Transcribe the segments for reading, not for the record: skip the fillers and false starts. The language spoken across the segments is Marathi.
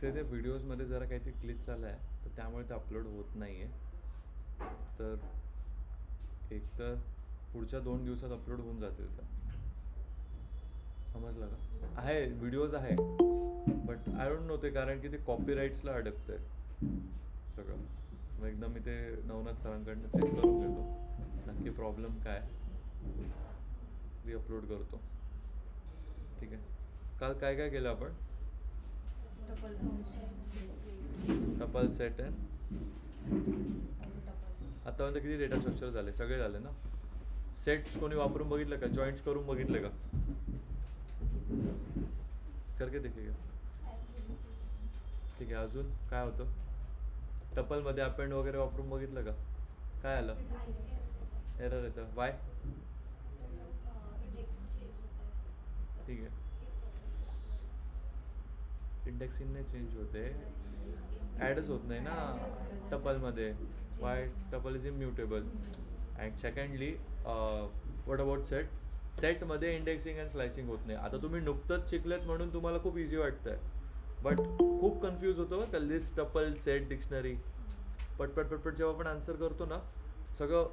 त्या व्हिडिओजमध्ये जरा काहीतरी ग्लिच झालं आहे, तर त्यामुळे ते अपलोड होत नाही आहे. तर एकतर पुढच्या 2 दिवसात अपलोड होऊन जातील. तर समजलं का? आहे व्हिडिओज आहे, बट आय डोंट नो ते, कारण की ते कॉपीराईट्सला अडकतं आहे सगळं. मग एकदा मी ते नवनाथ सरांकडनं चेक करून घेतो नक्की प्रॉब्लेम काय, री अपलोड करतो. ठीक आहे. काल काय काय केलं आपण? टपल सेट आहे. आतापर्यंत किती डेटा स्ट्रक्चर झाले? सगळे झाले ना? सेट्स कोणी वापरून बघितलं का? जॉईंट्स करून बघितले का? करके देखील. ठीक आहे. अजून काय होतं? टपलमध्ये अपेंड वगैरे वापरून बघितलं का? काय आलं? एरर येतं. वाय? ठीक आहे. इंडेक्सिंग नाही चेंज होते, ॲडच होत नाही ना टपलमध्ये. Why? Tuple is immutable. And secondly what about set? सेटमध्ये इंडेक्सिंग अँड स्लायसिंग होत नाही. आता तुम्ही नुकतंच शिकलेत म्हणून तुम्हाला खूप इझी वाटतं आहे, बट खूप कन्फ्यूज होतं बरं का. लिस्ट, टपल, सेट, डिक्शनरी पटपट पटपट जेव्हा आपण आन्सर करतो ना, सगळं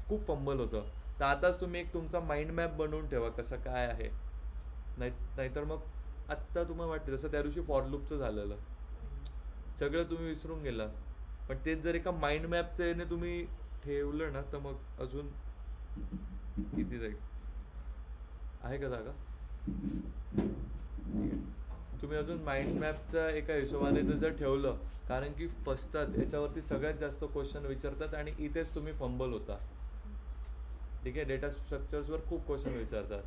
खूप फंबल होतं. तर आताच तुम्ही एक तुमचा माइंड मॅप बनवून ठेवा कसं काय आहे. नाहीतर मग आत्ता तुम्हाला वाटतं जसं त्या दिवशी फॉर लूपचं झालेलं, सगळं तुम्ही विसरून गेला. पण तेच जर एका माइंड मॅपचं याने तुम्ही ठेवलं ना, तर मग अजून इझी जाईल. आहे का जागा? ठीक आहे. तुम्ही अजून माइंड मॅपचा एका हिशोबाने जर ठेवलं, कारण की फसतात याच्यावरती सगळ्यात जास्त क्वेश्चन विचारतात आणि इथेच तुम्ही फंबल होता. ठीक आहे. डेटा स्ट्रक्चर्सवर खूप क्वेश्चन विचारतात.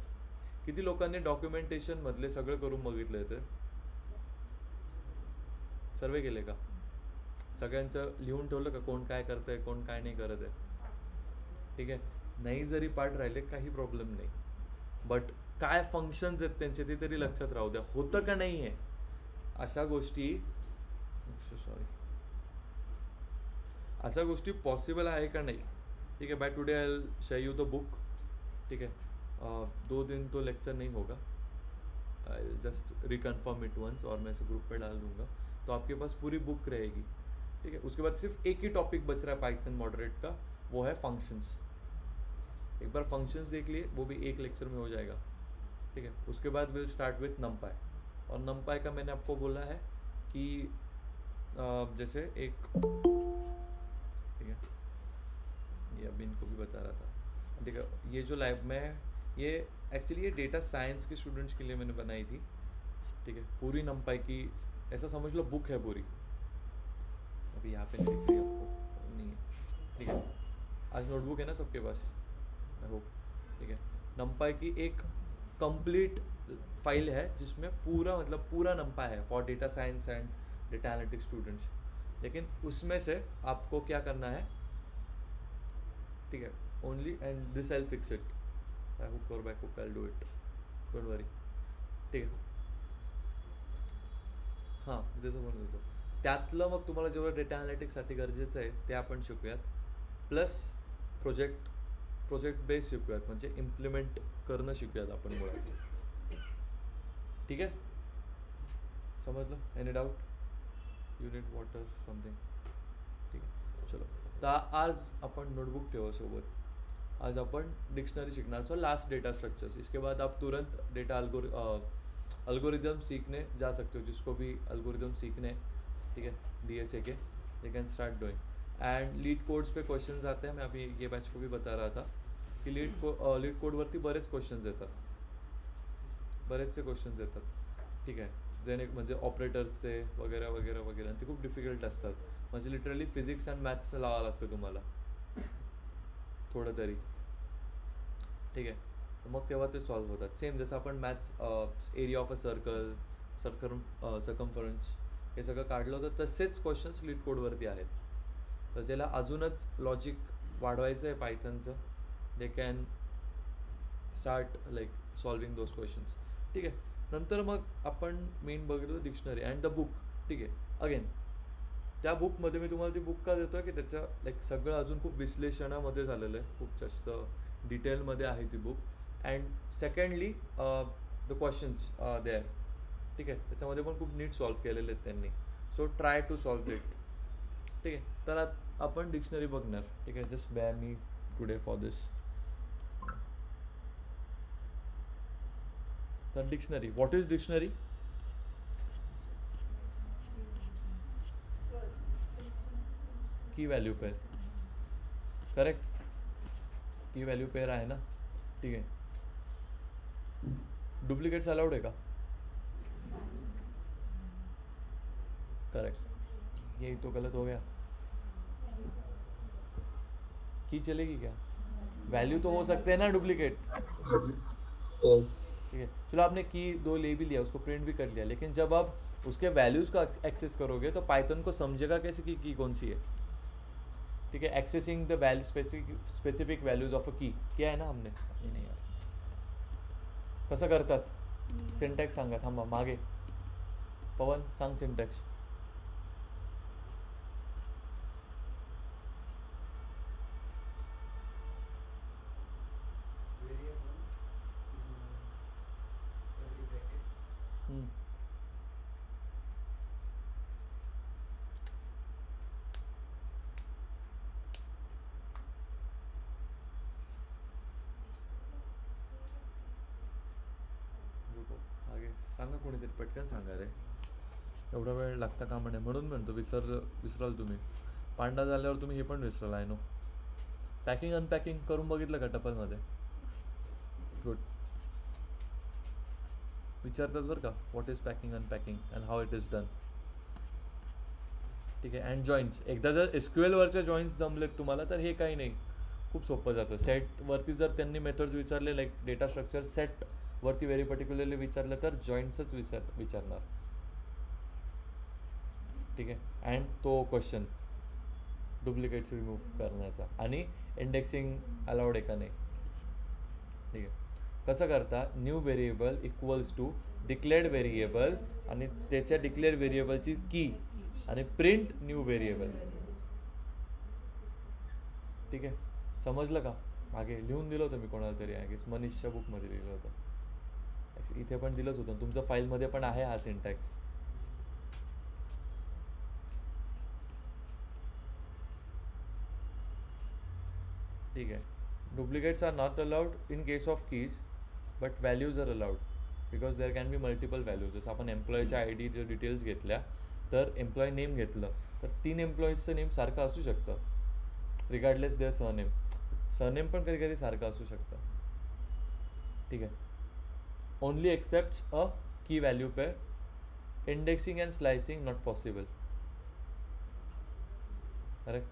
किती लोकांनी डॉक्युमेंटेशन मधले सगळं करून बघितलं ते? सर्वे केले का? सगळ्यांचं लिहून ठेवलं का? कोण काय करत आहे, कोण काय नाही करत आहे? ठीक आहे. नाही जरी पार्ट राहिले काही प्रॉब्लेम नाही, बट काय फंक्शन्स आहेत त्यांचे ते तरी लक्षात राहू द्या. होतं का नाही आहे अशा गोष्टी, सॉरी, अशा गोष्टी पॉसिबल आहे का नाही. ठीक है. By today I will share you the book. ठीक है. 2 दिन तो लेक्चर नहीं होगा, I will just reconfirm it once और मैं इसे ग्रुप पे डाल दूंगा, तो आपके पास पूरी बुक रहेगी. ठीक है. उसके बाद सिर्फ एक ही टॉपिक बच रहा है पाइथन मॉडरेट का, वो है फंक्शंस. एक बार फंक्शंस देख लिए, वो भी एक लेक्चर में हो जाएगा. ठीक है. उसके बाद विल स्टार्ट विथ नमपाई. और नमपाई का मैंने आपको बोला है कि जैसे एक, ठीक है, ये अभी इनको भी बता रहा था. ठीक है. ये जो लाइव में, ये एक्चुअली ये डेटा साइंस के स्टूडेंट्स के लिए मैंने बनाई थी. ठीक है. पूरी नमपाई की ऐसा समझ लो बुक है पूरी. अभी यहाँ पे नहीं दिख रही आपको, नहीं है. ठीक है. आज नोटबुक है ना सबके पास, आई होप. ठीक है. नमपाई की एक कंप्लीट फाइल है जिसमें पूरा मतलब पूरा नमपाई है for data science and data analytics students. लेकिन उसमें से आपको क्या करना है, ठीक है, only, and this I will fix it. I hope और back hope I will do it, don't worry. ठीक आहे. हां, जसं म्हणत होतो त्यातलं मग तुम्हाला जेवढं डेटा ॲनालिटिक्ससाठी गरजेचं आहे ते आपण शिकूयात. प्लस प्रोजेक्ट बेस शिकूयात, म्हणजे इम्प्लिमेंट करणं शिकूयात आपण मुळात. ठीक आहे. समजलं? Any doubt? You need water something? ठीक आहे. चलो. तर आज आपण नोटबुक ठेवा सोबत. आज अपन डिक्शनरी सीखना. So last data structures. इसके बाद आप तुरंत डेटा अल्गोरिदम सीखने जा सकते हो. जिसको भी अल्गोरिदम सीखने, ठीक है, DSA K, they can start doing. End lead codes pay questions आते हैं. मैं अभी ये बैच को भी बता रहा था की लीड कोडवरती बरेच क्वेश्चन्स येतात, बरेचसे क्वेश्चन्स येतात. ठीक आहे. जेणे म्हणजे ऑपरेटर्सचे वगैरे वगैरे वगैरे, आणि ते खूप डिफिकल्ट असतात. म्हणजे लिटरली फिजिक्स अँड मॅथ्सचं लावावं लागतं तुम्हाला थोडं तरी. ठीक आहे. तर मग तेव्हा ते सॉल्व्ह होतात. सेम जसं आपण maths area of a circle, circumference हे सगळं काढलं होतं, तसेच क्वेश्चन्स लीड कोडवरती आहेत. तर ज्याला अजूनच लॉजिक वाढवायचं आहे पायथनचं, they can start like solving those questions. ठीक आहे. नंतर मग आपण मेन बघितलं डिक्शनरी अँड द बुक. ठीक आहे. अगेन त्या बुकमध्ये मी तुम्हाला ती बुक का देतो आहे की त्याचं लाईक सगळं अजून खूप विश्लेषणामध्ये झालेलं आहे, खूप जास्त डिटेलमध्ये आहे ती book. And secondly the questions they are. ठीक आहे, त्याच्यामध्ये पण खूप नीट सॉल्व्ह केलेले आहेत त्यांनी. So try to solve it. ठीक आहे, तर आपण डिक्शनरी बघणार. ठीक आहे, जस्ट बॅ मी टुडे फॉर दिस. तर डिक्शनरी, व्हॉट इज डिक्शनरी? की व्हॅल्यू पेअर. करेक्ट, की व्हॅल्यू पेअर आहे ना. ठीक आहे, डुप्लिकेट्स अलाउड आहे का? करेक्ट, यही तो गलत हो गया. की चलेगी क्या? वैल्यू तो हो सकते हैं ना डुप्लीकेट. ठीक है, चलो आपने की दो ले भी लिया, उसको प्रिंट भी कर लिया, लेकिन जब आप उसके वैल्यूज़ को एक्सेस करोगे तो पाइथन को समझेगा कैसे कि की कौन सी है. ठीक है, accessing the value specific values of a की किया आहे ना हमने. नाही यार, कसं करतात? सिंटॅक्स सांगा, थांबा मागे. पवन सांग सिंटॅक्स. मागे सांगा कोणीतरी, पटकन सांगा रे, एवढा वेळ लागता कामा नाही. म्हणून म्हणतो विसराल तुम्ही. पांडा झाल्यावर तुम्ही हे पण विसराल. I know. पॅकिंग अनपॅकिंग करून बघितलं का टपलमध्ये? गुड. विचारतात बरं का, what is packing unpacking and how it is done. ठीक आहे, अँड जॉईन्ट्स. एकदा जर SQLवरचे जॉईन्ट्स जमलेत तुम्हाला तर हे काही नाही, खूप सोपं जातं. सेटवरती जर त्यांनी मेथड्स विचारले, लाईक डेटा स्ट्रक्चर सेटवरती व्हेरी पर्टिक्युलरली विचारलं तर जॉईंट्सच विचारणार. ठीक आहे, अँड तो क्वेश्चन डुप्लिकेट्स रिमूव्ह करण्याचा आणि इंडेक्सिंग अलाउड आहे का नाही. ठीक आहे, कसं करता? New variable equals to declared variable आणि त्याच्या डिक्लेअर्ड व्हेरिएबलची की आणि प्रिंट न्यू व्हेरिएबल. ठीक आहे, समजलं का? मागे लिहून दिलं होतं मी कोणाला तरी, आय गेस मनीषच्या बुकमध्ये लिहिलं होतं. इथे पण दिलंच होतं, तुमच्या फाईलमध्ये पण आहे हा सिंटॅक्स. ठीक आहे, duplicates are not allowed in case of keys, but values are allowed because there can be multiple values. जसं आपण एम्प्लॉईच्या ID जे डिटेल्स घेतल्या, तर एम्प्लॉई नेम घेतलं तर 3 एम्प्लॉईजचं नेम सारखं असू शकतं रिगार्डलेस देअर सरनेम. सरनेम पण कधी कधी सारखं असू शकतं. ठीक आहे, only accepts a key value pair. Indexing and slicing not possible. Correct.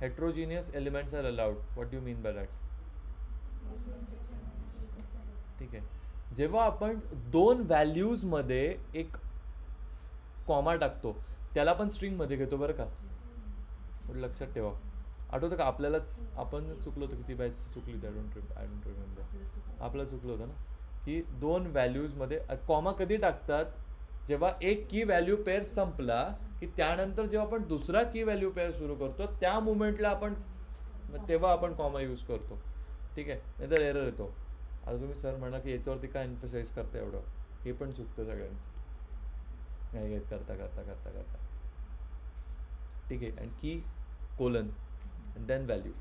Heterogeneous elements are allowed. What do mean by that? ठीक आहे, जेव्हा आपण 2 व्हॅल्यूजमध्ये एक कॉमा टाकतो त्याला पण स्ट्रिंगमध्ये घेतो बरं का, लक्षात ठेवा. आठवतं का आपल्यालाच, आपण चुकलो होतं, किती बॅचची चुकली होती, आय डोंट रिमेंबर. आपलं चुकलं होतं ना की 2 व्हॅल्यूजमध्ये कॉमा कधी टाकतात? जेव्हा एक की व्हॅल्यू पेअर संपला की त्यानंतर जेव्हा आपण दुसरा की व्हॅल्यू पेअर सुरू करतो त्या मुमेंटला आपण, तेव्हा आपण कॉमा यूज करतो. ठीक आहे, नाही तर एरर येतो. आता तुम्ही सर म्हणा की याच्यावरती काय एम्फसाइज करता एवढं, हे पण चुकतं सगळ्यांचं, नाही घेत करता करता करता करता. ठीक आहे, अँड की कोलन अँड देन व्हॅल्यू.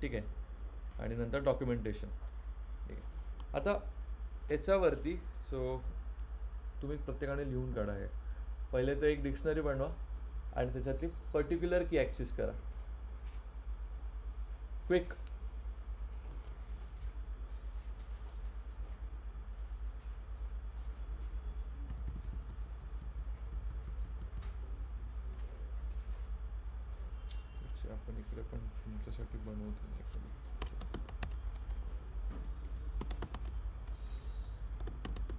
ठीक आहे, आणि नंतर डॉक्युमेंटेशन. ठीक आहे, आता याच्यावरती सो तुम्ही प्रत्येकाने लिहून काढा. आहे पहिले तर एक डिक्शनरी बनवा आणि त्याच्यातली पर्टिक्युलर की ॲक्सेस करा. क्विक. आपण इकडे पण तुमच्यासाठी बनवतो.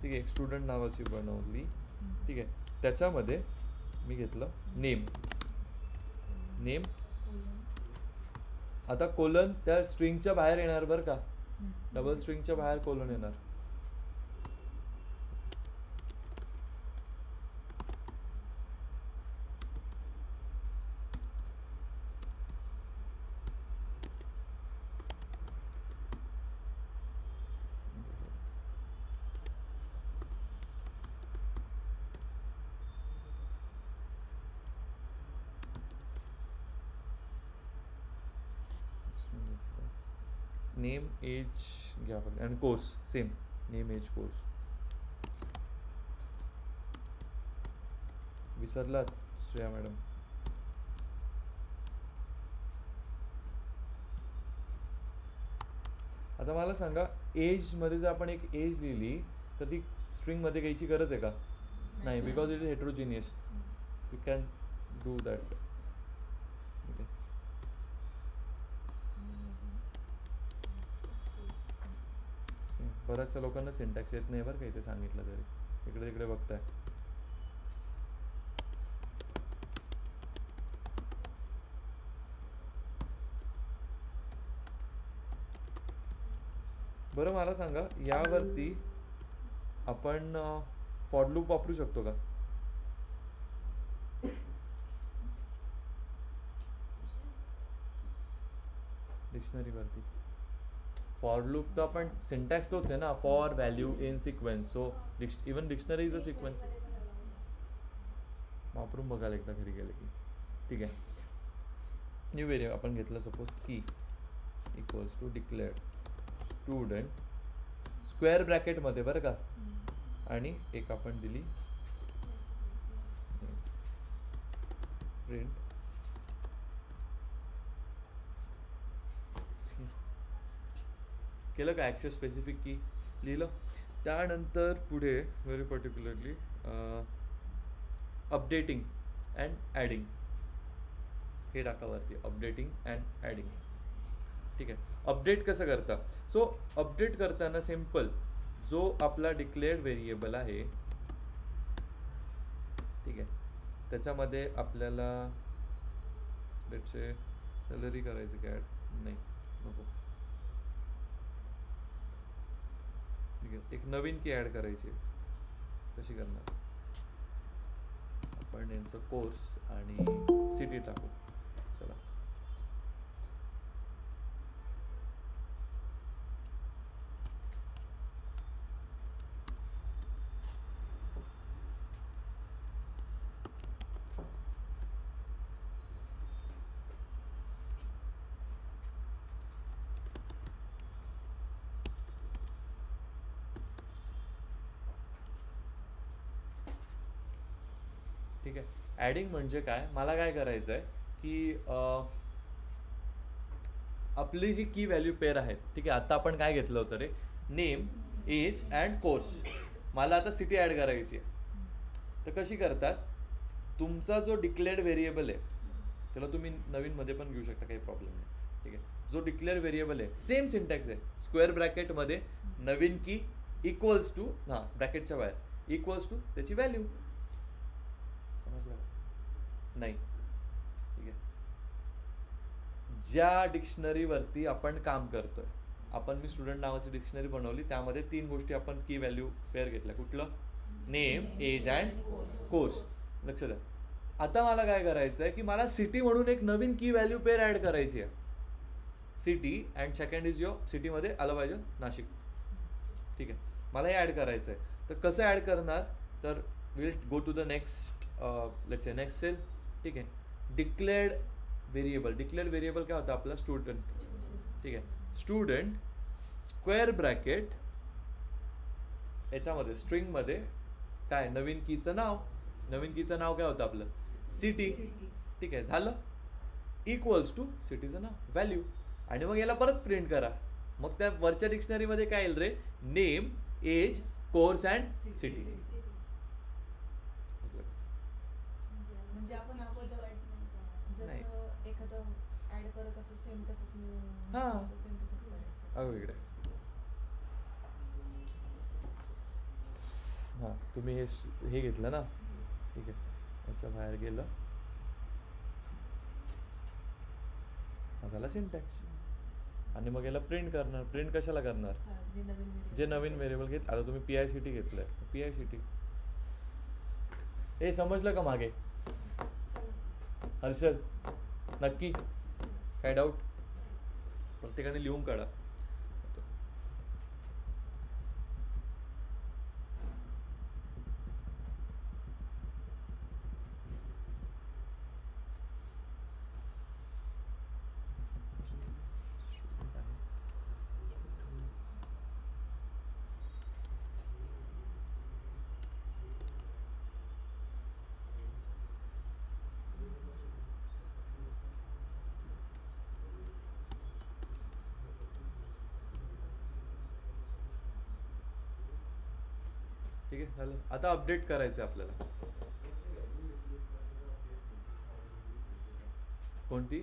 ठीक आहे, एक स्टुडंट नावाची बनवली. ठीक आहे, त्याच्यामध्ये मी घेतलं नेम. आता कोलन त्या स्ट्रिंगच्या बाहेर येणार बरं का, डबल स्ट्रिंगच्या बाहेर कोलन येणार. नेम एज घ्या फक्त आणि course same name age course. विसरलात श्रेया मॅडम? आता मला सांगा एजमध्ये जर आपण एक एज लिहिली तर ती स्ट्रिंगमध्ये घ्यायची गरज आहे का? नाही, because it is heterogeneous. You can do that. बऱ्याचशा लोकांना सिंटॅक्स येत नाही बरं का, इथे सांगितलं तरी इकडे तिकडे बघताय. बरं मला सांगा यावरती आपण फॉर लूप वापरू शकतो का? डिक्शनरीवरती फॉर लूप तर आपण सिंटॅक्स तोच आहे ना, for value in sequence. So even dictionary is a sequence. वापरून बघायला एकदा घरी गेले की. ठीक आहे. न्यू व्हेरिएबल आपण घेतलं सपोज की equals to declared student square ब्रॅकेटमध्ये बरं का, आणि एक आपण दिली प्रिंट. केलं का ॲक्सेस स्पेसिफिक की लिहिलं. त्यानंतर पुढे very particularly updating and adding हे टाकावरती, अपडेटिंग अँड ॲडिंग. ठीक आहे. अपडेट कसं करता? सो अपडेट करताना सिम्पल जो आपला डिक्लेअर्ड व्हेरिएबल आहे, ठीक आहे, त्याच्यामध्ये आपल्याला त्याचे सॅलरी करायचं की ॲड नाही नको. ठीक आहे. एक नवीन की ॲड करायची. कशी करणार? आपण यांचं कोर्स आणि सिटी टाकू. चला. ठीक आहे. ॲडिंग म्हणजे काय? मला काय करायचं आहे की आपली जी की व्हॅल्यू पेअर आहेत, ठीक आहे, आता आपण काय घेतलं होतं रे, नेम एज अँड कोर्स. मला आता सिटी ॲड करायची आहे. तर कशी करतात? तुमचा जो डिक्लेअर्ड व्हेरिएबल आहे त्याला तुम्ही नवीनमध्ये पण घेऊ शकता, काही प्रॉब्लेम नाही. ठीक आहे. जो डिक्लेअर्ड व्हेरिएबल आहे सेम सिंटॅक्स आहे, स्क्वेअर ब्रॅकेटमध्ये नवीन की इक्वल्स टू, हां ब्रॅकेटच्या बाहेर इक्वल्स टू त्याची व्हॅल्यू. समजलं का? नाही. ठीक आहे. ज्या डिक्शनरीवरती आपण काम करतोय, आपण मी स्टुडंट नावाची डिक्शनरी बनवली, त्यामध्ये 3 गोष्टी आपण की व्हॅल्यू पेअर घेतल्या. कुठलं? Name age and course. लक्ष द्या. आता मला काय करायचं आहे की मला सिटी म्हणून एक नवीन की व्हॅल्यू पेअर ॲड करायची आहे. City and second is your, सिटीमध्ये आलं पाहिजे नाशिक. ठीक आहे. मला हे ॲड करायचं आहे. तर कसं ॲड करणार? तर will go to the next let's say next cell. ठीक आहे. Declared variable. डिक्लेअर्ड व्हेरिएबल काय होतं आपला? स्टुडंट. ठीक आहे. स्टुडंट स्क्वेअर ब्रॅकेट याच्यामध्ये स्ट्रिंगमध्ये काय? नवीन कीचं नाव. नवीन कीचं नाव काय होतं आपलं? सिटी. ठीक आहे. झालं. इक्वल्स टू सिटीचं नाव, व्हॅल्यू. आणि मग याला परत प्रिंट करा. मग त्या वरच्या डिक्शनरीमध्ये काय येईल रे? Name age course and city. म्हणजे आपण अगोदर जसं एखादं ऍड करत असतो सेम तसंच न्यू सेम तसंच करायचं. अगं इकडे हां तुम्ही हे घेतलं ना. ठीक आहे. याच्या बाहेर गेलं. हा झाला सिंटॅक्स. आणि मग याला प्रिंट करणार. प्रिंट कशाला करणार? जे नवीन व्हेरिएबल घेत. आता तुम्ही PICT घेतलंय, PICT. हे समजलं का मागे? हर्षद नक्की? काय डाऊट? प्रत्येकाने लिहून काढा. ठीक आहे झालं. आता अपडेट करायचं आहे आपल्याला. कोणती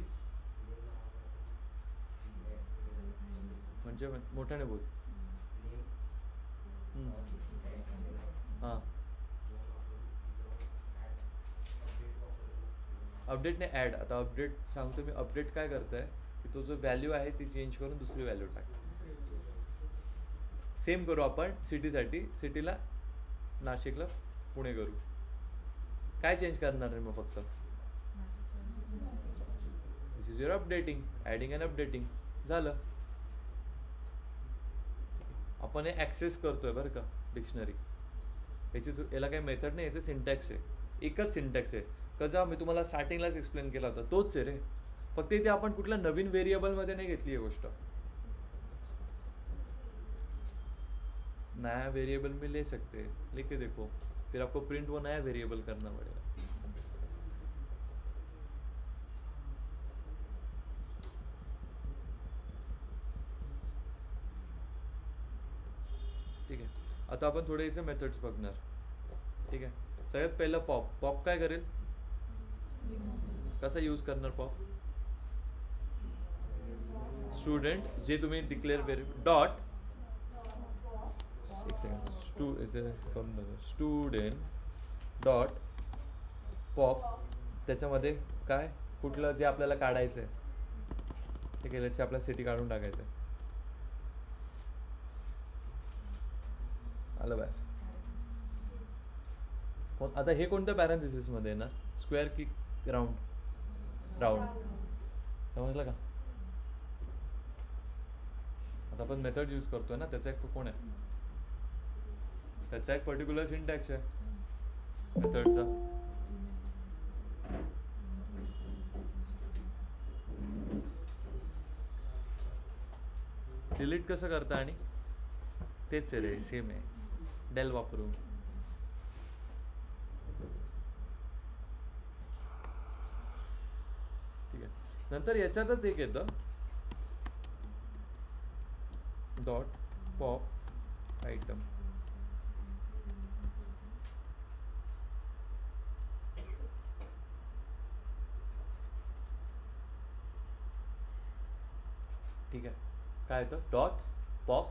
म्हणजे मोठ्याने बोल. हां अपडेट नाही ॲड. आता अपडेट सांगतो मी. अपडेट काय करतं आहे की तो जो व्हॅल्यू आहे ती चेंज करून दुसरी व्हॅल्यू टाक. सेम करू आपण सिटीसाठी. सिटीला नाशिकला पुणे करू. काय चेंज करणार आहे मग फक्त. This is your updating. Adding and updating झालं. आपण हे ॲक्सेस करतोय बरं का डिक्शनरी. याला काही मेथड नाही. याचं सिंटॅक्स आहे. एकच सिंटॅक्स आहे. कसा मी तुम्हाला स्टार्टिंगलाच एक्सप्लेन केला होता तोच आहे रे. फक्त इथे आपण कुठल्या नवीन व्हेरिएबलमध्ये नाही घेतली ही गोष्ट. नया वेरिएबल में ले सकते हैं. लेके देखो फिर आपको प्रिंट वो नया वेरिएबल करना पड़ेगा. ठीक आहे. आता आपण थोडे याचे मेथड्स बघणार. ठीक आहे. सगळ्यात पहिलं पॉप. पॉप काय करेल. कसा यूज करणार पॉप. स्टुडंट जे तुम्ही डिक्लेअर वेरिएबल डॉट एक सेकंड स्टुडंट डॉट पॉप. त्याच्यामध्ये काय कुठलं जे आपल्याला काढायचं आहे ते केल्याचे आपल्याला सिटी काढून टाकायचं आहे. आलं बाय. आता हे कोणत्या पॅरेंथेसिसमध्ये ना स्क्वेअर की राऊंड. राऊंड समजलं का. आता आपण मेथड यूज करतोय ना त्याचा एक कोण आहे. त्याचा एक पर्टिक्युलर सिंटॅक्स आहे मेथडचा. डिलीट कसं करता आणि तेच आहे रे सेम आहे. डेल वापरू. ठीक आहे. नंतर याच्यातच एक येतं डॉट पॉप आयटम. ठीक आहे. काय येतं डॉट पॉप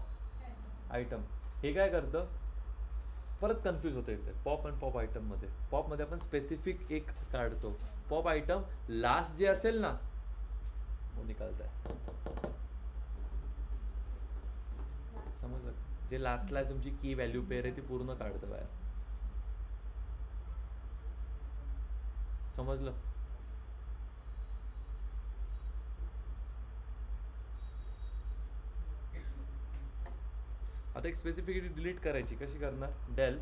आयटम. हे काय करतं परत कन्फ्यूज होतं इथे पॉप अँड पॉप आयटममध्ये. पॉपमध्ये आपण स्पेसिफिक एक काढतो. पॉप आयटम लास्ट जे असेल ना वो निकालता है. समजलं. जे लास्टला तुमची की व्हॅल्यू पेअर आहे ती पूर्ण काढतं बाहेर. समजलं. आता एक स्पेसिफिकली डिलीट करायची. कशी करणार. डेल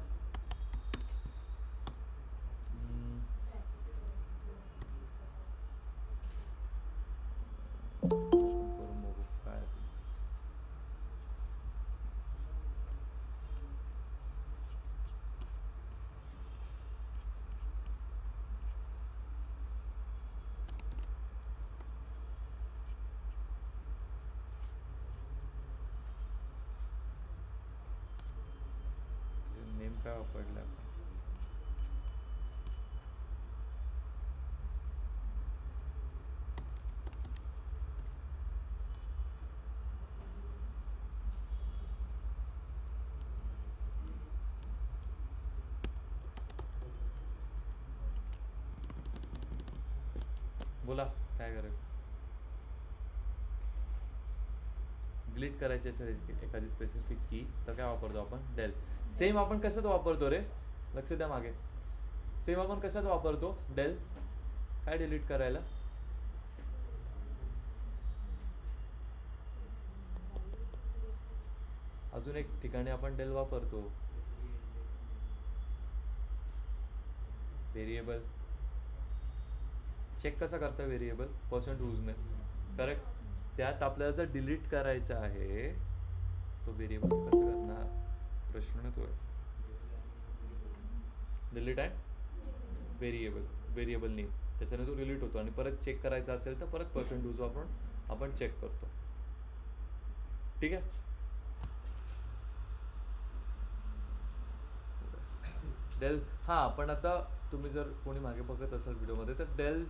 करून बघू काय. नेम काय वापरला आपण. बोला काय करायचं. डिलीट करायची असेल एखादी स्पेसिफिक की तर काय वापरतो आपण डेल. सेम आपण कशात वापरतो रे. लक्ष द्या मागे. सेम आपण कशात वापरतो डेल. काय डिलीट करायला. अजून एक ठिकाणी आपण डेल वापरतो. व्हेरिएबल चेक कसा करता व्हेरिएबल %whose करेक्ट. त्यात आपल्याला जर डिलीट करायचा आहे तो व्हेरिएबल कसं करणार प्रश्न तो. डिलीट आहे व्हेरिएबल नेम. त्याच्याने तो डिलीट होतो आणि परत चेक करायचा असेल तर परत %whose वापरून आपण चेक करतो. ठीक आहे. डेल हां, पण आता तुम्ही जर कोणी मागे बघत असाल व्हिडिओमध्ये तर डेल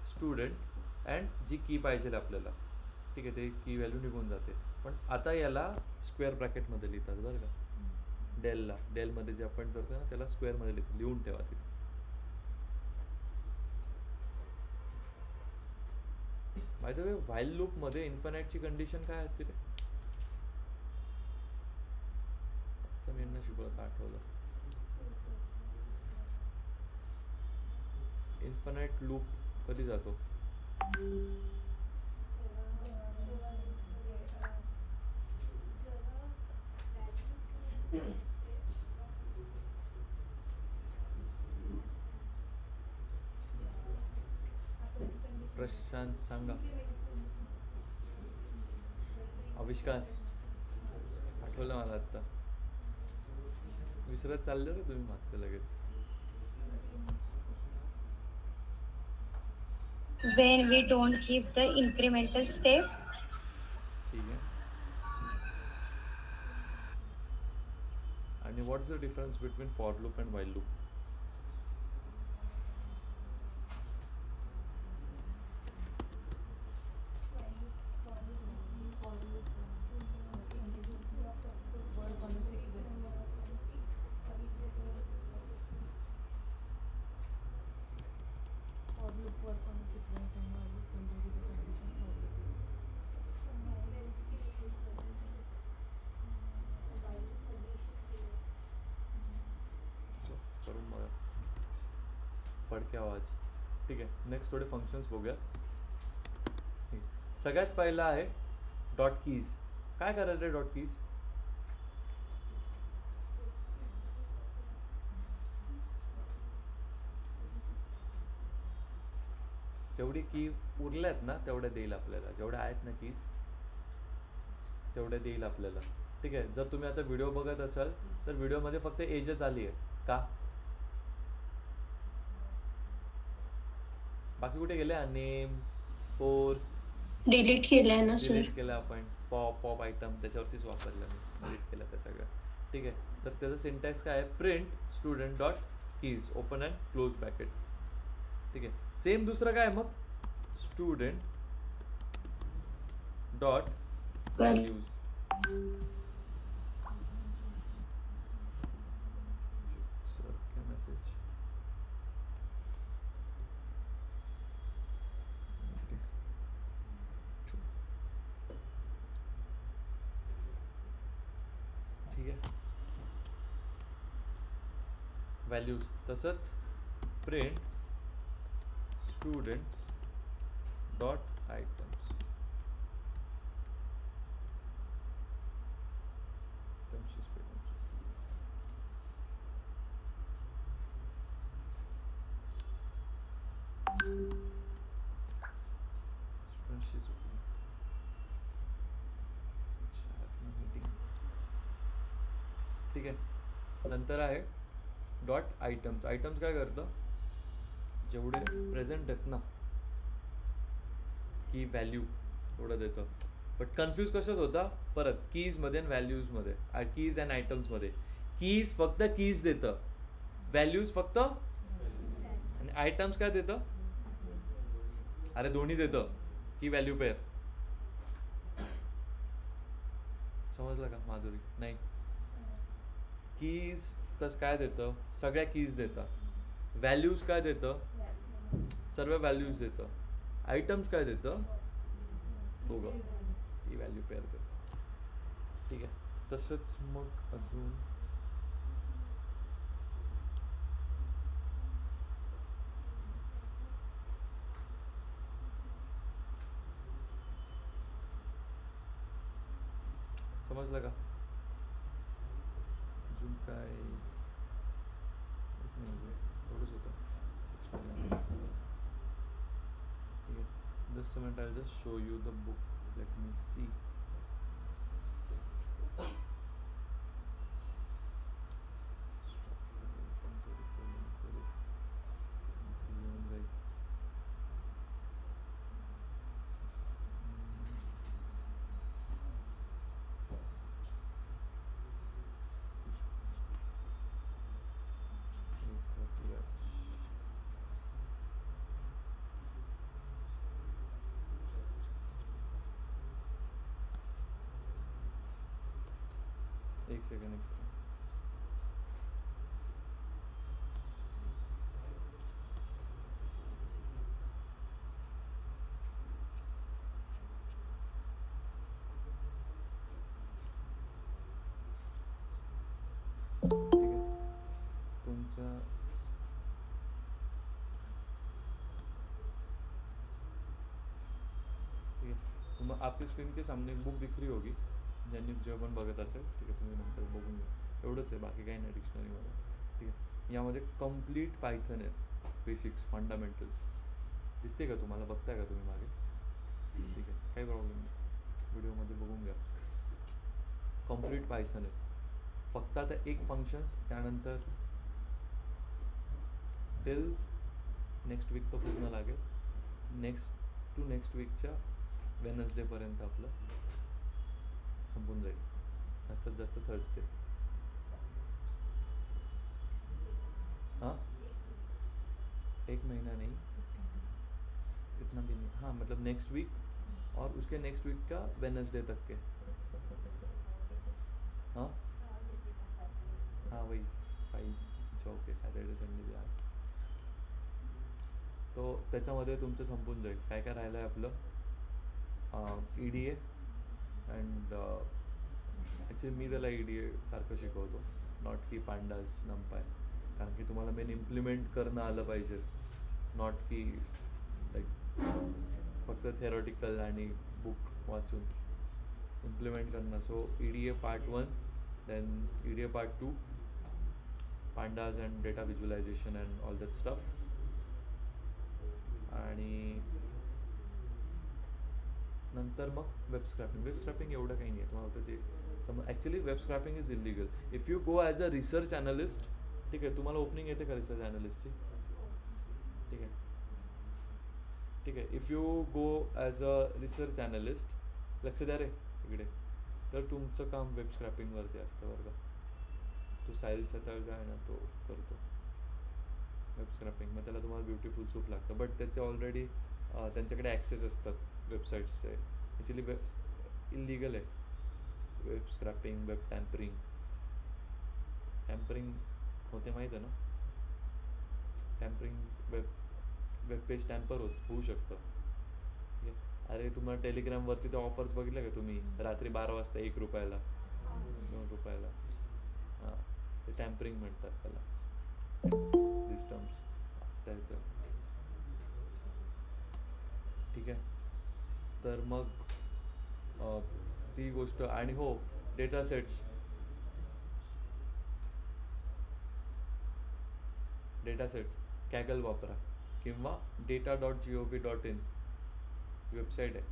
स्टुडंट अँड जी की पाहिजे आपल्याला, ठीक आहे, ते की व्हॅल्यू निघून जाते. पण आता याला स्क्वेअर ब्रॅकेटमध्ये लिहितात बरं का. डेलमध्ये जे आपण करतो ना त्याला स्क्वेअरमध्ये लिहून ठेवा तिथे. बाय द वे व्हाईल लूपमध्ये इन्फानाईटची कंडिशन काय आहे तिथे? आता मी यांना शिकवलं आठवलं. इन्फानाईट लूप कधी जातो? प्रशांत सांगा. आविष्कार आठवलं मला आत्ता. विसरत चाललं रे तुम्ही मागचं लगेच. When we don't keep the incremental step. ठीक आहे. आणि what is the difference between for loop and while loop? करून बघा पडके आवाज. ठीक आहे, नेक्स्ट थोडे फंक्शन्स बघूया. सगळ्यात पहिला आहे डॉट कीज. काय करायचं रे डॉट कीज? जेवढी की उरल्यात ना तेवढ्या देईल आपल्याला, जेवढ्या आहेत ना कीज तेवढ्या देईल आपल्याला. ठीक आहे, जर तुम्ही आता व्हिडिओ बघत असाल तर व्हिडिओमध्ये फक्त एजच आली आहे का? बाकी कुठे गेले? नेम, कोर्स डिलीट केलंय ना सर? डिलीट केलं आपण. पॉप आयटम त्याच्यावरतीच वापरलं मी, डिलीट केलं ते सगळं. ठीक आहे, तर त्याचं सिंटॅक्स काय आहे? Print student dot keys open and close bracket. ठीक आहे, सेम दुसरं काय मग? Student dot values. मेसेज ठीक आहे. व्हॅल्यूज तसंच प्रिंट स्टुडंट डॉट आयटम्स. ठीक आहे, नंतर आहे डॉट आयटम्स. आयटम्स काय करतं? जेवढे प्रेझेंट आहेत ना की व्हॅल्यू तेवढं देतं. बट कन्फ्यूज कशात होता? परत कीजमध्ये आणि व्हॅल्यूजमध्ये, कीज अँड आयटम्समध्ये. कीज फक्त कीज देतं, व्हॅल्यूज फक्त, आणि आयटम्स काय देतं? अरे दोन्ही देतं, की व्हॅल्यू पेअर. समजलं का माधुरी? नाही, कीज कसं काय देतं? सगळ्या कीज देतं. व्हॅल्यूज काय देतं? सर्व व्हॅल्यूज देतं. आयटम्स काय देतं? दोघं, ही व्हॅल्यू पेअर देतं. ठीक आहे, तसंच मग अजून समजलं का? अजून काय? एवढंच होतं. ठीक आहे, just minute, I just show you the book. Let me see. एक सेकंड. ठीक आहे. तुमच्या ठीक आहे. मग आपली स्क्रीन के सामने एक बुक दिख रही होगी, ज्यांनी जेव्हा पण बघत असेल. ठीक आहे, तुम्ही नंतर बघून घ्या. एवढंच आहे, बाकी काही नाही डिक्शनरीमध्ये. ठीक आहे. यामध्ये कम्प्लीट पायथन आहे, बेसिक्स फंडामेंटल. दिसते का तुम्हाला? बघताय का तुम्ही मागे? ठीक आहे, काही प्रॉब्लेम नाही, व्हिडिओमध्ये बघून घ्या. कम्प्लीट पायथन आहे. फक्त आता एक फंक्शन्स, त्यानंतर टिल नेक्स्ट वीक तो पूर्ण लागेल. नेक्स्ट वीकच्या वेनसडेपर्यंत आपलं संपून जाईल. जास्तीत जास्त थर्सडे. हाँ, 1 महीना नहीं, 15 days. इतना भी नहीं. हाँ, मतलब नेक्स्ट वीक और उसके नेक्स्ट वीक का वेनसडे तक के. हाँ हाँ, वही 5 ओके, सॅटर्डे संडे जे आहे. तो त्याच्यामध्ये तुमचं संपून जाईल. काय काय राहिलं आहे आपलं? EDA अँड ॲक्च्युली मी त्याला EDA सारखं शिकवतो, नॉट की पांडाज नंपाय. कारण की तुम्हाला मेन इम्प्लिमेंट करणं आलं पाहिजे, नॉट की लाईक फक्त थेरॉटिकल आणि बुक वाचून इम्प्लिमेंट करणं. So EDA part 1, then EDA part 2, pandas and data visualization and all that stuff. आणि नंतर मग वेब स्क्रॅपिंग एवढं काही नाही आहे. तुम्हाला होतं ते actually web scrapping is illegal if you go as a research analyst. ठीक आहे, तुम्हाला ओपनिंग येते का रिसर्च ॲनालिस्टची? ठीक आहे, ठीक आहे. If you go as a research analyst, लक्ष द्या रे इकडे, तर तुमचं काम वेब स्क्रॅपिंगवरती असतं बरं का. तो साहिल सताळचा आहे ना, तो करतो वेब स्क्रॅपिंग. मग त्याला तुम्हाला ब्युटिफुल सूप लागतं, बट त्याचे ऑलरेडी त्यांच्याकडे ॲक्सेस असतात वेबसाईट्सचे. ॲक्च्युली इलिगल आहे वेब स्क्रॅपिंग, वेब टॅम्परिंग होते माहीत आहे ना. टॅम्परिंग वेब पेज टॅम्पर होऊ शकतं. ठीक आहे. अरे तुम्हाला टेलिग्रामवरती ते ऑफर्स बघितलं का तुम्ही? रात्री 12 वाजता 1 रुपयाला, 2 रुपयाला. हां, ते टॅम्परिंग म्हणतात त्याला. दिस टर्म्स त्या इथं. ठीक आहे. तर मग ती गोष्ट. आणि हो, डेटा सेट्स कॅगल वापरा किंवा data.gov.in वेबसाईट आहे.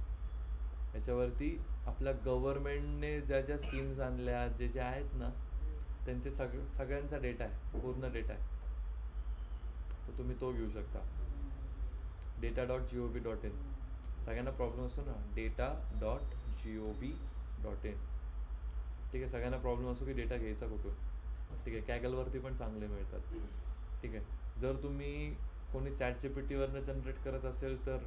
याच्यावरती आपल्या गव्हर्मेंटने ज्या स्कीम्स आणल्या, जे आहेत ना, त्यांचे सगळ्यांचा डेटा आहे, पूर्ण डेटा आहे. तर तुम्ही तो घेऊ शकता. data.gov.in. सगळ्यांना प्रॉब्लेम असतो ना, data.gov.in. ठीक आहे, सगळ्यांना प्रॉब्लेम असतो की डेटा घ्यायचा कुठून. ठीक आहे, कॅगलवरती पण चांगले मिळतात. ठीक आहे. जर तुम्ही कोणी ChatGPTवरनं जनरेट करत असेल तर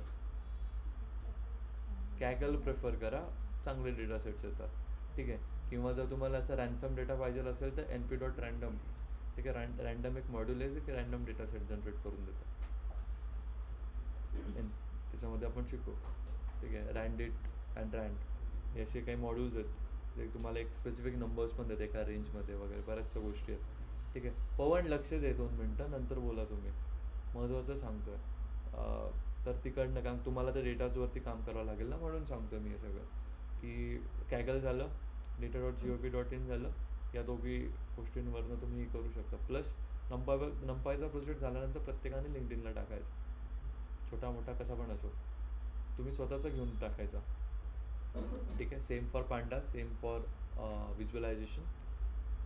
कॅगल प्रेफर करा, चांगले डेटा सेट्स येतात. ठीक आहे. किंवा जर तुम्हाला असं रॅन्सम डेटा पाहिजे असेल तर np.random. ठीक आहे, रॅन्डम एक मॉड्यूल आहे जे की रॅन्डम डेटा सेट जनरेट करून देतं. त्याच्यामध्ये आपण शिकू. ठीक आहे, रँडिट अँड रँड हे असे काही मॉड्यूल्स आहेत जे तुम्हाला एक स्पेसिफिक नंबर्स पण देते एका रेंजमध्ये वगैरे, बऱ्याचशा गोष्टी आहेत. ठीक आहे. पवन, लक्ष दे, 2 मिनटं, नंतर बोला तुम्ही. महत्त्वाचं सांगतो आहे. तर तिकडनं, कारण तुम्हाला त्या डेटाजवरती काम करावं लागेल ना, म्हणून सांगतो आहे मी हे सगळं. की कॅगल झालं, data.gov.in झालं, या दोघी गोष्टींवरनं तुम्ही हे करू शकता. प्लस नंपायचा प्रोजेक्ट झाल्यानंतर प्रत्येकाने लिंक्डइनला टाकायचा, छोटा मोठा कसा पण असो, तुम्ही स्वतःचा घेऊन टाकायचा. ठीक है, same for panda, same for visualization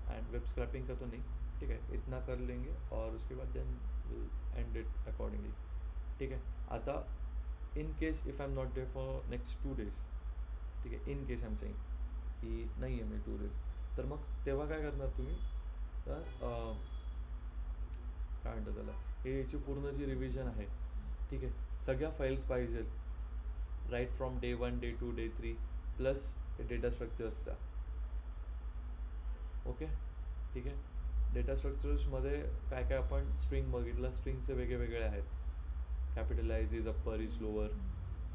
and web scraping का तो नहीं. ठीक है, इतना कर लेंगे और उसके बाद then will end it accordingly. ठीक है. आता in case if I am not there for next 2 days, ठीक आहे, in case I am saying की नाही आहे मी 2 days, तर मग तेव्हा काय करणार तुम्ही? तर काय म्हणतात त्याला, हे याची पूर्ण जी रिव्हिजन आहे, ठीक आहे, सगळ्या फाईल्स पाहिजेत, right from day 1, day 2, day 3 plus data स्ट्रक्चर्सचा. ओके, ठीक आहे. डेटा स्ट्रक्चर्समध्ये काय काय आपण स्ट्रिंग बघितलं, स्ट्रिंगचे वेगळे वेगळे आहेत. Capitalise, is upper, is lower,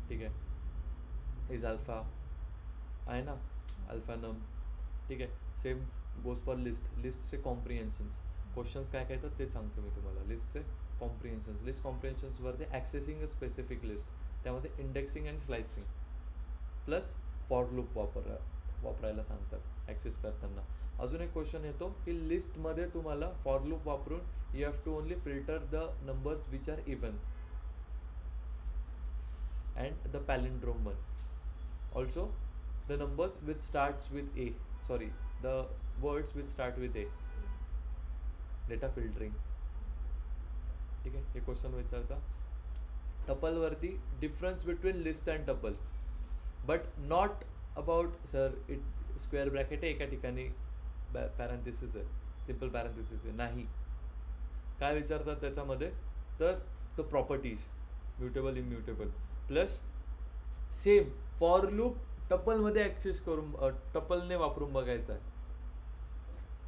ठीक आहे. इज अल्फा आहे ना, अल्फा नम, ठीक आहे. Same goes for list. लिस्टचे कॉम्प्रिहेन्शन्स, क्वेश्चन्स काय काय येतात ते सांगतो मी तुम्हाला. लिस्टचे कॉम्प्रिहेन्शन्स, लिस्ट कॉम्प्रिहेन्शन्सवरती ॲक्सेसिंग अ स्पेसिफिक लिस्ट, त्यामध्ये indexing and slicing plus for loop वापरायला सांगतात ॲक्सेस करताना. अजून एक क्वेश्चन येतो की लिस्टमध्ये तुम्हाला फॉर लूप वापरून you have to only filter the numbers which are even and the palindrome one. Also the numbers which starts with A, sorry the words which start with A. Data filtering, ठीक आहे. हे क्वेश्चन विचारता. टपलवरती difference between list and tuple, but not about sir it square bracket आहे एका ठिकाणी पॅरेंथिसिस आहे, सिम्पल पॅरेंथिसिस आहे, नाही. काय विचारतात त्याच्यामध्ये, तर the properties mutable, immutable, plus same for loop टपलमध्ये ॲक्सेस करून टपलने वापरून बघायचं आहे,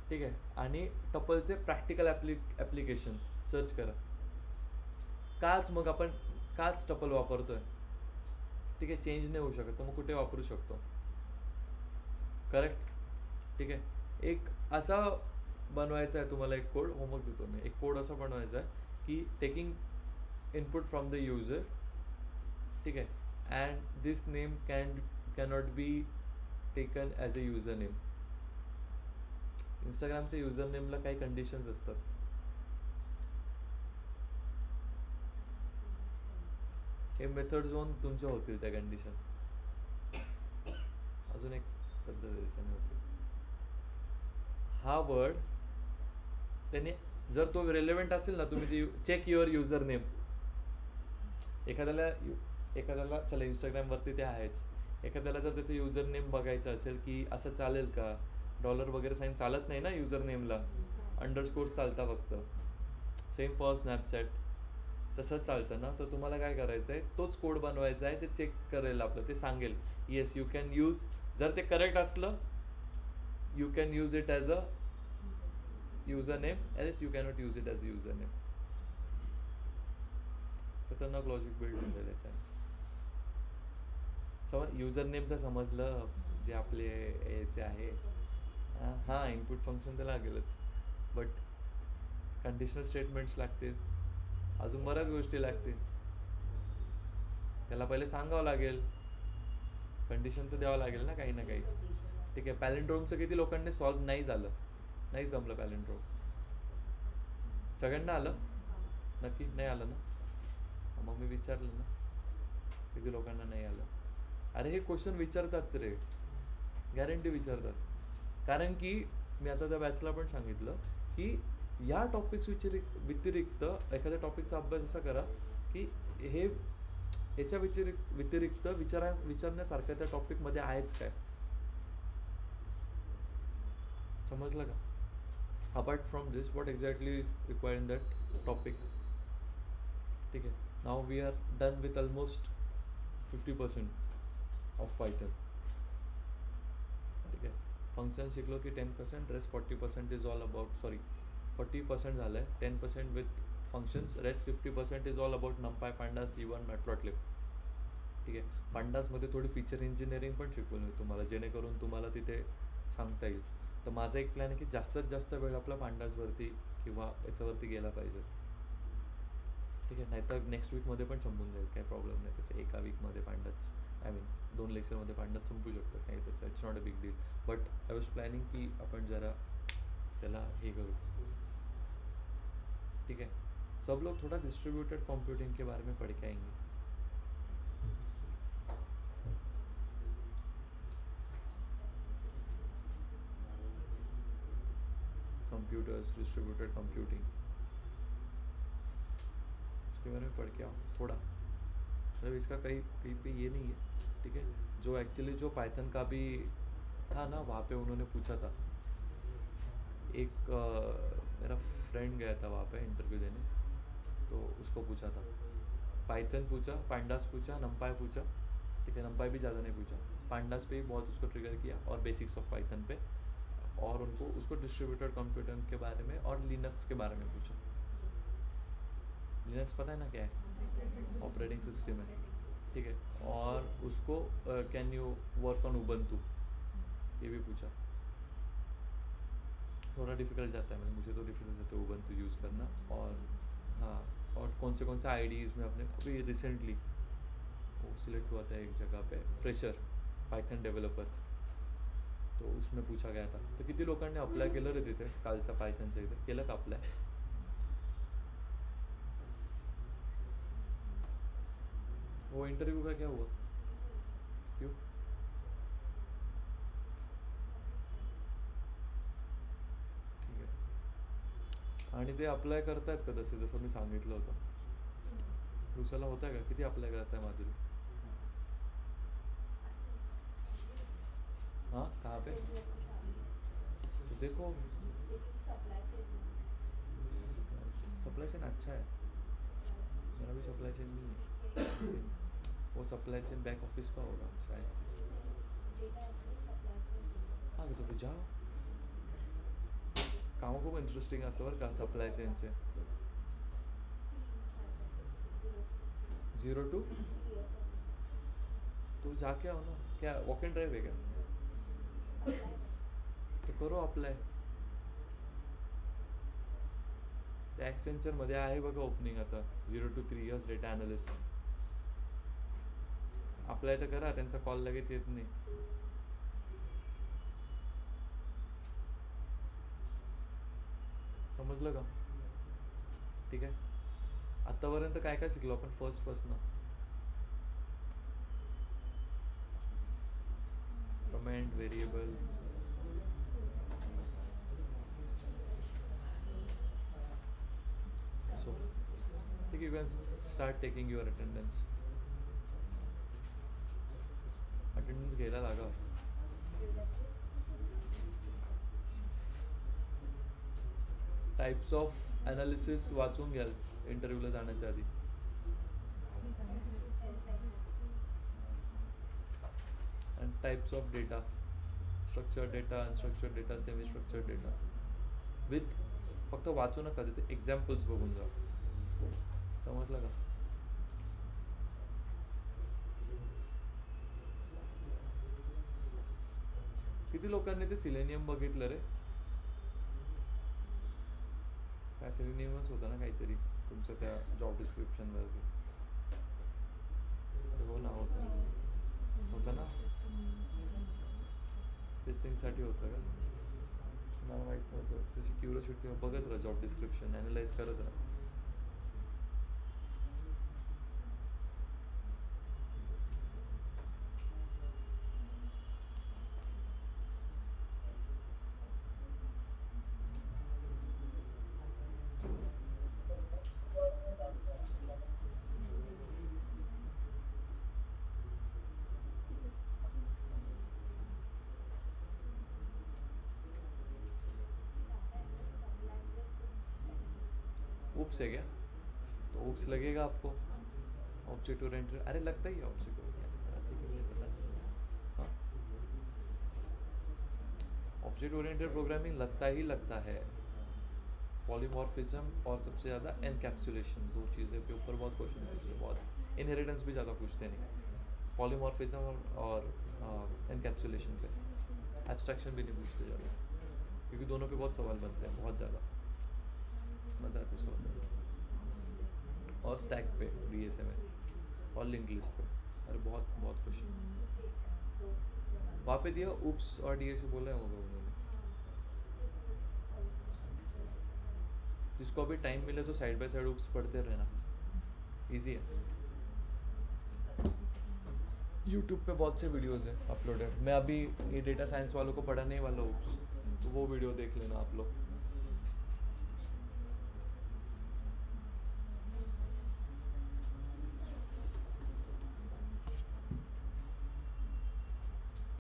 ठीक आहे. आणि टपलचे प्रॅक्टिकल ॲप्लिकेशन सर्च करा. काच मग आपण काच टपल वापरतोय, ठीक आहे. चेंज नाही होऊ शकत, तर मग कुठे वापरू शकतो, करेक्ट, ठीक आहे. एक असा बनवायचा आहे तुम्हाला, एक कोड होमवर्क देतो मी. एक कोड असा बनवायचा आहे की taking input from the user, ठीक आहे, and this name cannot be taken as a user name. इंस्टाग्रामच्या युजर नेमला काही कंडिशन्स असतात. हे मेथड झोन तुमच्या होतील त्या कंडिशन. अजून एक पद्धत त्याच्याने होती. हा वर्ड त्याने जर तो रिलेव्हंट असेल ना, तुम्ही चेक युअर युजर नेम, एखाद्याला चला इंस्टाग्रामवरती ते आहेच, एखाद्याला जर त्याचं युजर नेम बघायचं असेल की असं चालेल का, डॉलर वगैरे साईन चालत नाही ना युजर नेमला, अंडरस्कोर्स चालता फक्त. सेम फॉर स्नॅपचॅट तसंच चालतं ना. तर तुम्हाला काय करायचं आहे, तोच कोड बनवायचा आहे, ते चेक करेल आपलं, ते सांगेल येस यू कॅन यूज, जर ते करेक्ट असलं you can use it as a user name, else you cannot use it as a user name. खतरनाक लॉजिक बिल्ड होतं त्याच्याने. समज युजर नेम तर समजलं, जे आपले याचे आहे, हां इनपुट फंक्शन तर लागेलच, बट कंडिशनल स्टेटमेंट्स लागतील, अजून बऱ्याच गोष्टी लागतील. त्याला पहिले सांगावं लागेल, कंडिशन तर द्यावं लागेल ना काही ना काही, ठीक आहे. पॅलिंड्रोमचं किती लोकांनी सॉल्व नाही झालं, नाही जमलं पॅलिंड्रोम. सगळ्यांना आलं, नक्की नाही आलं ना. मग मी विचारलं ना किती लोकांना नाही आलं. अरे हे क्वेश्चन विचारतात रे, गॅरंटी विचारतात. कारण की मी आता त्या बॅचला पण सांगितलं की या टॉपिक्स व्यतिरिक्त एखाद्या टॉपिकचा अभ्यास असा करा की हे याच्या व्यतिरिक्त विचारण्यासारखं त्या टॉपिकमध्ये आहेच काय, समजलं का. Apart from this what exactly require in that topic, ठीक आहे. Now we are done with almost 50% of Python, ठीक आहे. फंक्शन शिकलो की 10%, rest 40% is all about, sorry 40% झालं आहे, 10% with functions, rest 50% is all about NumPy, pandas, C1, matplotlib, ठीक आहे. पांडासमध्ये थोडी फीचर इंजिनिअरिंग पण शिकवून मी तुम्हाला, जेणेकरून तुम्हाला तिथे सांगता येईल. तर माझा एक प्लॅन आहे की जास्तीत जास्त वेळ आपला पांडासवरती किंवा याच्यावरती गेला पाहिजे, ठीक आहे. नाहीतर नेक्स्ट वीकमध्ये पण संपून जाईल, काही प्रॉब्लेम नाही तसं. एका वीकमध्ये पांडाच, आय मीन 2 लेक्चरमध्ये पांडाच संपू शकतो, काही त्याचं it's not a big deal. But I was planning की आपण जरा त्याला हे करू, ठीक है. सब लोग थोड़ा डिस्ट्रीब्यूटेड कंप्यूटिंग के बारे में पढ़ के आएंगे. कंप्यूटर्स, डिस्ट्रीब्यूटेड कंप्यूटिंग, उसके बारे में पढ़ के आओ थोड़ा. मतलब इसका कहीं पे ये नहीं है, ठीक है. जो एक्चुअली जो पाइथन का भी था ना, वहाँ पे उन्होंने पूछा था, एक मेरा फ्रेंड गया था वहाँ पे इंटरव्यू देने, तो उसको पूछा था, पाइथन पूछा, पांडास पूछा, नंपाई पूछा, ठीक है. नंपाई भी ज़्यादा नहीं पूछा, पांडास पे ही बहुत उसको ट्रिगर किया, और बेसिक्स ऑफ पाइथन पे और उनको उसको डिस्ट्रीब्यूटेड कंप्यूटर के बारे में और लिनक्स के बारे में पूछा। लिनक्स पता है ना क्या है? ऑपरेटिंग सिस्टम है, ठीक है। और उसको can you work on Ubuntu, ये भी पूछा। थोड़ा डिफिकल्ट जाता है, मुझे तो डिफिकल्ट जाता है उबंटू यूज़ करना। और हाँ, और कौन से आईडीज़ में अपने अभी रिसेंटली वो सिलेक्ट हुआ था एक जगह पे, फ्रेशर पायथन डेव्हलपर, तो उसमें पूछा गया था। तर किती लोकांनी अप्लाय केलं रे तिथे कालचा पायथनच्या इथे? केलं का अप्लाय? वो इंटरव्यू का क्या हुआ? क्यों? ठीक आहे। आणि ते अप्लाय करतायत का तसे, जसं मी सांगितलं होतं? दुसऱ्याला होत आहे का? किती अप्लाय करत आहे माधुरी? हाँ, कहाँ पे? तो देखो, सप्लाई चेन अच्छा है, मेरा भी सप्लाई चेन नहीं है। वो सप्लाई चेन बैक ऑफिस का होगा शायद से। हाँ, तो जाओ, कामं खूप इंटरेस्टिंग असतं बरं का सप्लाय चेनचे। 0 to तो जाके आओ ना, क्या वॉक एंड ड्राइव है क्या? तो करो अप्लाय। ॲक्सेंचरमध्ये आहे बघा ओपनिंग आता 0 to 3 years data analyst. Apply तर करा, त्यांचा कॉल लगेच येत नाही। समजलं का? ठीक आहे। आत्तापर्यंत काय काय शिकलो आपण फर्स्टपासून? कमेंट, व्हेरिएबल, सो ठीक, you can start taking your attendance घ्यायला लागा। टाइप्स ऑफ ॲनालिसिस वाचून घ्याल इंटरव्ह्यूला जाण्याच्या आधी। and types of data, structured data, unstructured data, semi structured data, with फक्त वाचू नका, त्याचे एक्झाम्पल्स बघून जा। समजलं का? किती लोकांनी ते सिलेनियम बघितलं रे? काय सिलेनियमच होता ना काहीतरी तुमच्या त्या जॉब डिस्क्रिप्शन वरती? हो ना, होता ना, टेस्टिंगसाठी होतं का? मला माहीत नव्हतं। त्याची क्युरियोसिटी बघत राहा, जॉब डिस्क्रिप्शन ॲनालाइज करत राहा। ऊप्स है क्या? तो ऊप्स लगेगा आपको। ऑब्जेक्ट ओरिएंटेड, अरे लगता ही है ऑब्जेक्ट ओरिएंटेड। हाँ, ऑब्जेक्ट ओरिएंटेड प्रोग्रामिंग लगता है। पॉलीमॉर्फिज्म और सबसे ज़्यादा एनकैप्सुलेशन, दो चीज़ें के ऊपर बहुत क्वेश्चन पूछते हैं, बहुत। इनहेरिटेंस भी ज़्यादा पूछते नहीं, पॉलीमॉर्फिज्म और एनकैप्सुलेशन पे। एब्स्ट्रैक्शन भी नहीं पूछते ज़्यादा, क्योंकि दोनों पे बहुत सवाल बनते हैं, बहुत ज़्यादा मज़ा आता है सवाल। और स्टैक पे डीएसए में और लिंक लिस्ट पे, अरे बहुत बहुत क्वेश्चन वहाँ पे दिया। ऊप्स और डीएसए बोला होगा उन्होंने। जिसको अभी टाइम मिले तो साइड बाय साइड ऊप्स पढ़ते रहना, इजी है। यूट्यूब पे बहुत से वीडियोस हैं अपलोडेड। मैं अभी ये डेटा साइंस वालों को पढ़ाने वाला ऊप्स, तो वो वीडियो देख लेना आप लोग।